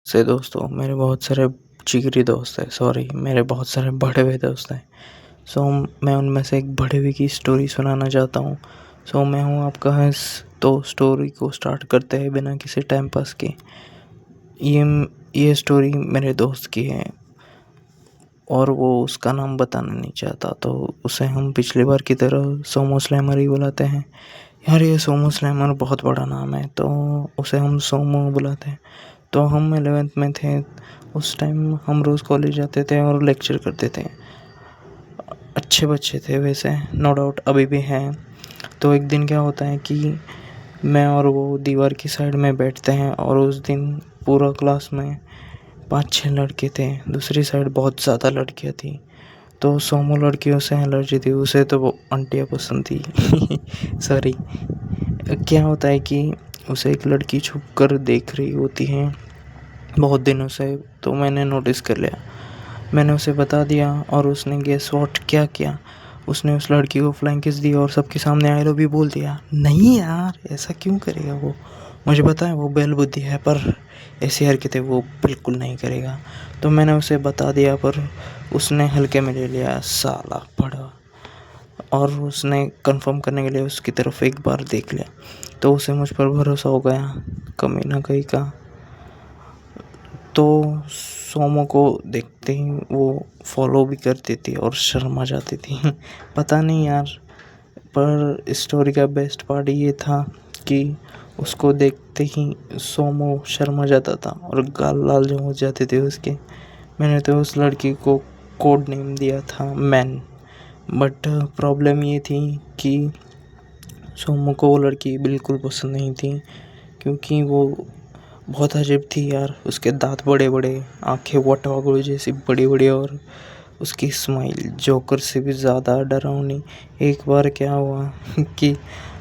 से दोस्तों मेरे बहुत सारे जिगरी दोस्त हैं। सॉरी, मेरे बहुत सारे बड़े हुए दोस्त हैं। सो मैं उनमें से एक बड़े हुए की स्टोरी सुनाना चाहता हूँ। मैं हूँ आपका हंस। तो स्टोरी को स्टार्ट करते हैं बिना किसी टाइम पास के। ये स्टोरी मेरे दोस्त की है और वो उसका नाम बताना नहीं चाहता, तो उसे हम पिछली बार की तरह सोमो स्लैमर ही बुलाते हैं। यार, ये सोमो स्लैमर बहुत बड़ा नाम है, तो उसे हम सोमो बुलाते हैं। तो हम 11th में थे। उस टाइम हम रोज़ कॉलेज जाते थे और लेक्चर करते थे। अच्छे बच्चे थे वैसे, नो डाउट अभी भी हैं। तो एक दिन क्या होता है कि मैं और वो दीवार की साइड में बैठते हैं और उस दिन पूरा क्लास में 5-6 लड़के थे। दूसरी साइड बहुत ज़्यादा लड़कियाँ थी। तो सोमो लड़कियों से एलर्जी थी, उसे तो वो आंटियाँ पसंद थी। सॉरी। क्या होता है कि उसे एक लड़की छुप कर देख रही होती है बहुत दिनों से। तो मैंने नोटिस कर लिया। मैंने उसे बता दिया और उसने गेस व्हाट क्या किया। उसने उस लड़की को फ्लाइंग किस दी और सबके सामने आई लव यू बोल दिया। नहीं यार, ऐसा क्यों करेगा वो? मुझे पता है वो बेल बुद्धि है, पर ऐसी हरकतें वो बिल्कुल नहीं करेगा। तो मैंने उसे बता दिया, पर उसने हल्के में ले लिया, साला पड़ा। और उसने कंफर्म करने के लिए उसकी तरफ एक बार देख लिया, तो उसे मुझ पर भरोसा हो गया, कमीना कहीं का। तो सोमो को देखते ही वो फॉलो भी करती थी और शर्मा जाती थी। पता नहीं यार, पर स्टोरी का बेस्ट पार्ट ये था कि उसको देखते ही सोमो शर्मा जाता था और गाल लाल जो हो जाते थे उसके। मैंने तो उस लड़की को कोड नेम दिया था मैन। बट प्रॉब्लम ये थी कि सोमो को वो लड़की बिल्कुल पसंद नहीं थी, क्योंकि वो बहुत अजीब थी यार। उसके दांत बड़े बड़े, आंखें वटवागुड़ जैसी बड़ी बड़ी, और उसकी स्माइल जोकर से भी ज़्यादा डरावनी। एक बार क्या हुआ कि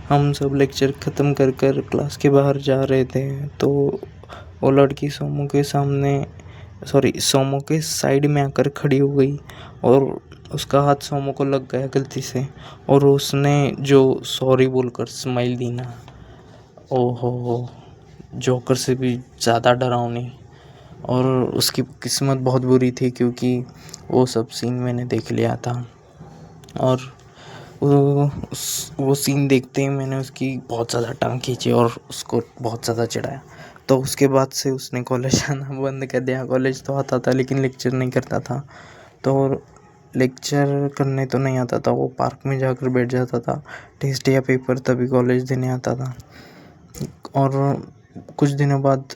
हम सब लेक्चर ख़त्म कर कर क्लास के बाहर जा रहे थे, तो वो लड़की सोमो के साइड में आकर खड़ी हो गई और उसका हाथ सोमो को लग गया गलती से, और उसने जो सॉरी बोलकर स्माइल दी ना, ओहो, जोकर से भी ज़्यादा डरावनी। और उसकी किस्मत बहुत बुरी थी, क्योंकि वो सब सीन मैंने देख लिया था। और वो सीन देखते ही मैंने उसकी बहुत ज़्यादा टांग खींची और उसको बहुत ज़्यादा चिढ़ाया। तो उसके बाद से उसने कॉलेज आना बंद कर दिया। कॉलेज तो आता था लेकिन लेक्चर नहीं करता था। तो लेक्चर करने तो नहीं आता था, वो पार्क में जाकर बैठ जाता था। टेस्ट या पेपर तभी कॉलेज देने आता था। और कुछ दिनों बाद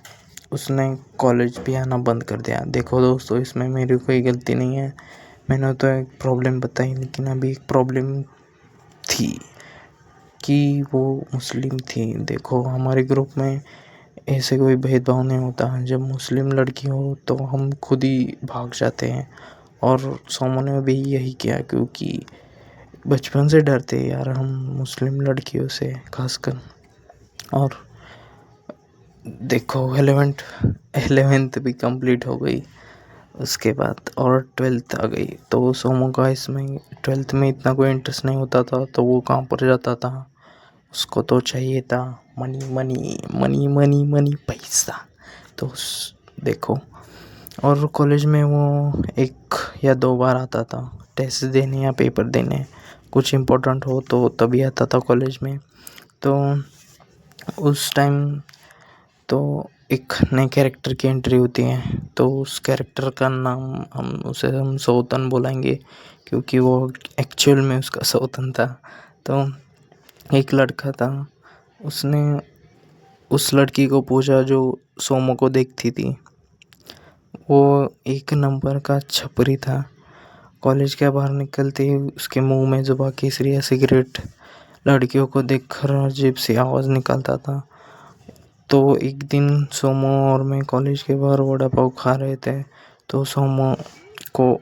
उसने कॉलेज भी आना बंद कर दिया। देखो दोस्तों, इसमें मेरी कोई गलती नहीं है। मैंने तो एक प्रॉब्लम बताई, लेकिन अभी एक प्रॉब्लम थी कि वो मुस्लिम थी। देखो, हमारे ग्रुप में ऐसे कोई भेदभाव नहीं होता। जब मुस्लिम लड़की हो तो हम खुद ही भाग जाते हैं, और सोमो ने भी यही किया, क्योंकि बचपन से डरते हैं यार हम मुस्लिम लड़कियों से खासकर। और देखो, 11th भी कंप्लीट हो गई उसके बाद, और 12th आ गई। तो सोमो का इसमें 12th में इतना कोई इंटरेस्ट नहीं होता था, तो वो कहाँ पर जाता था, उसको तो चाहिए था money money money money money, पैसा। तो देखो, और कॉलेज में वो 1 या 2 बार आता था टेस्ट देने या पेपर देने। कुछ इम्पोर्टेंट हो तो तभी आता था कॉलेज में। तो उस टाइम तो एक नए कैरेक्टर की एंट्री होती है, तो उस कैरेक्टर का नाम हम सौतन बोलेंगे, क्योंकि वो एक्चुअल में उसका सौतन था। तो एक लड़का था, उसने उस लड़की को पूछा जो सोमो को देखती थी। वो 1 नंबर का छपरी था। कॉलेज के बाहर निकलते ही उसके मुंह में जुबा केसरी या सिगरेट लड़कियों को देखकर अजीब सी आवाज़ निकालता था। तो एक दिन सोमो और मैं कॉलेज के बाहर वड़ा पाव खा रहे थे, तो सोमो को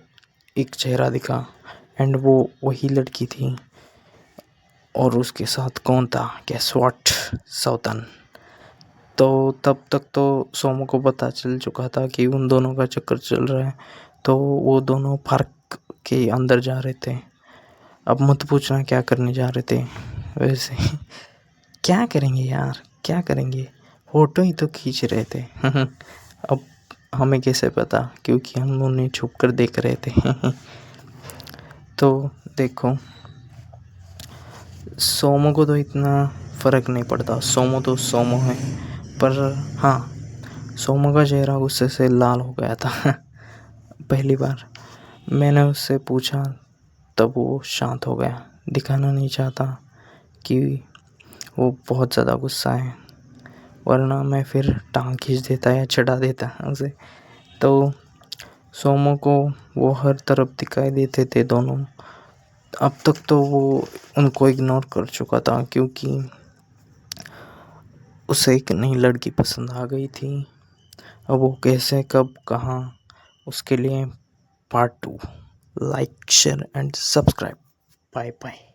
एक चेहरा दिखा, एंड वो वही लड़की थी। और उसके साथ कौन था? Guess what? सौतन। तो तब तक तो सोमो को पता चल चुका था कि उन दोनों का चक्कर चल रहा है। तो वो दोनों पार्क के अंदर जा रहे थे। अब मत पूछना क्या करने जा रहे थे। वैसे क्या करेंगे यार, क्या करेंगे, फोटो ही तो खींच रहे थे। अब हमें कैसे पता, क्योंकि हम उन्हें छुप कर देख रहे थे। तो देखो, सोमो को तो इतना फ़र्क नहीं पड़ता, सोमो तो सोमो है। पर हाँ, सोमो का चेहरा गुस्से से लाल हो गया था। पहली बार मैंने उससे पूछा तब वो शांत हो गया, दिखाना नहीं चाहता कि वो बहुत ज़्यादा गुस्सा है, वरना मैं फिर टांग खींच देता या चढ़ा देता उसे। तो सोमो को वो हर तरफ दिखाई देते थे दोनों। अब तक तो वो उनको इग्नोर कर चुका था, क्योंकि उसे एक नई लड़की पसंद आ गई थी। अब वो कैसे, कब, कहाँ, उसके लिए part 2। Like, share and subscribe. Bye bye.